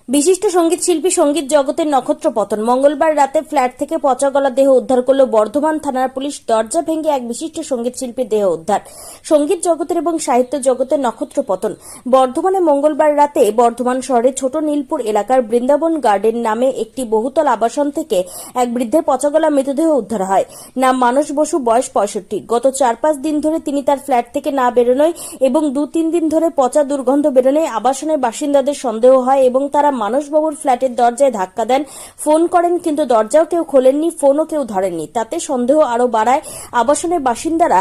বিশিষ্ট সঙ্গীত শিল্পী সঙ্গীত জগতের নক্ষত্র পতন। মঙ্গলবার রাতে ফ্ল্যাট থেকে পচা গলা দেহ উদ্ধার করল বর্ধমান থানার পুলিশ। দরজা ভেঙে এক বিশিষ্ট সঙ্গীত শিল্পীর দেহ উদ্ধার। সঙ্গীত জগতের এবং সাহিত্য জগতের নক্ষত্র পতন। বর্ধমানে মঙ্গলবার রাতে বর্ধমান শহরের ছোট নীলপুর এলাকার বৃন্দাবন গার্ডেন নামে একটি বহুতল আবাসন থেকে এক বৃদ্ধের পচা গলা মৃতদেহ উদ্ধার হয়। নাম মানস বসু, বয়স 65। গত 4-5 দিন ধরে তিনি তার ফ্ল্যাট থেকে না বেরোনোয় এবং 2-3 দিন ধরে পচা দুর্গন্ধ বেরোনোয় আবাসনের বাসিন্দাদের সন্দেহ হয় এবং তারা মানসবাবুর ফ্ল্যাটের দরজায় ধাক্কা দেন, ফোন করেন, কিন্তু দরজাও কেউ খোলেননি, ফোনও কেউ ধরেননি। তাতে সন্দেহ আরও বাড়ায়। আবাসনের বাসিন্দারা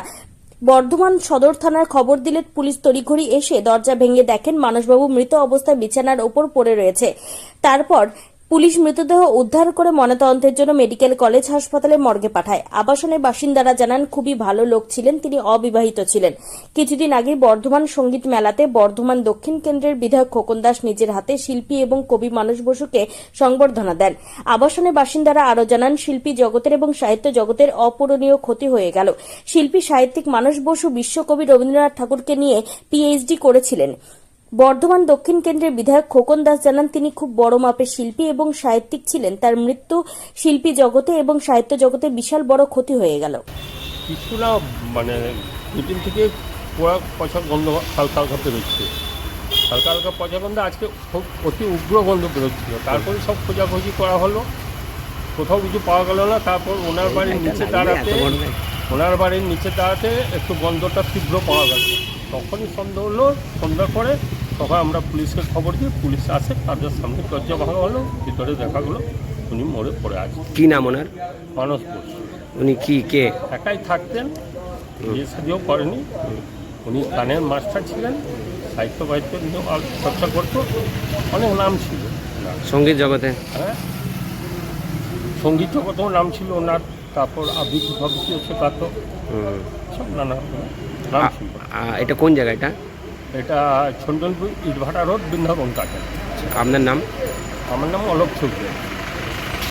বর্ধমান সদর থানার খবর দিলে পুলিশ তড়িঘড়ি এসে দরজা ভেঙে দেখেন মানসবাবু মৃত অবস্থায় বিছানার ওপর পড়ে রয়েছে। তারপর পুলিশ মৃতদেহ উদ্ধার করে ময়নাতদন্তের জন্য মেডিকেল কলেজ হাসপাতালে মর্গে পাঠায়। আবাসনের বাসিন্দারা জানান, খুবই ভালো লোক ছিলেন, তিনি অবিবাহিত ছিলেন। কিছুদিন আগে বর্ধমান সঙ্গীত মেলাতে বর্ধমান দক্ষিণ কেন্দ্রের বিধায়ক খোকন দাস নিজের হাতে শিল্পী এবং কবি মানস বসুকে সংবর্ধনা দেন। আবাসনের বাসিন্দারা আরও জানান, শিল্পী জগতের এবং সাহিত্য জগতের অপূরণীয় ক্ষতি হয়ে গেল। শিল্পী সাহিত্যিক মানস বসু বিশ্বকবি রবীন্দ্রনাথ ঠাকুরকে নিয়ে পিএইচডি করেছিলেন। বর্ধমান দক্ষিণ কেন্দ্রের বিধায়ক খোকন দাস জানান, তিনি খুব বড় মাপের শিল্পী এবং সাহিত্যিক ছিলেন। তার মৃত্যু শিল্পী জগতে এবং সাহিত্য জগতে বিশাল বড় ক্ষতি হয়ে গেল। কিছু না, মানে দুদিন থেকে পচা গন্ধ হালকা হালকা বেরোচ্ছে, হালকা হালকা পচা গন্ধ। আজকে খুব অতি উগ্র গন্ধ বেরোচ্ছিল। তারপরে সব খোঁজাখুঁজি করা হলো, কোথাও কিছু পাওয়া গেল না। তারপর ওনার বাড়ির নিচে দাঁড়াতে একটু গন্ধটা তীব্র পাওয়া গেল। তখনই সন্দেহ হলো। সন্ধ্যার পরে তখন আমরা পুলিশকে খবর দিই, পুলিশ আসে, তাদের সামনে দরজা ভাঙা হলো, ভিতরে দেখা গেলো উনি মরে পড়ে আছে। কি নাম ওনার? মানস বোস। উনি কে? একাই থাকতেন, বিয়ে শাদিও করেনি। উনি গানের মাস্টার ছিলেন, সাহিত্য নিয়েও চর্চা করতো, অনেক নাম ছিল সঙ্গীত জগতে। হ্যাঁ, সঙ্গীত জগতেও নাম ছিল ওনার। তারপর আবৃত্তি ফাবৃত্তিও শেখাতো, সব নানা নাম ছিল। এটা কোন জায়গা? এটা চন্দনপুর ইটভাটা রোড, বৃন্দাবন কাটে। আপনার নাম? আমার নাম অলোক চৌধুরী।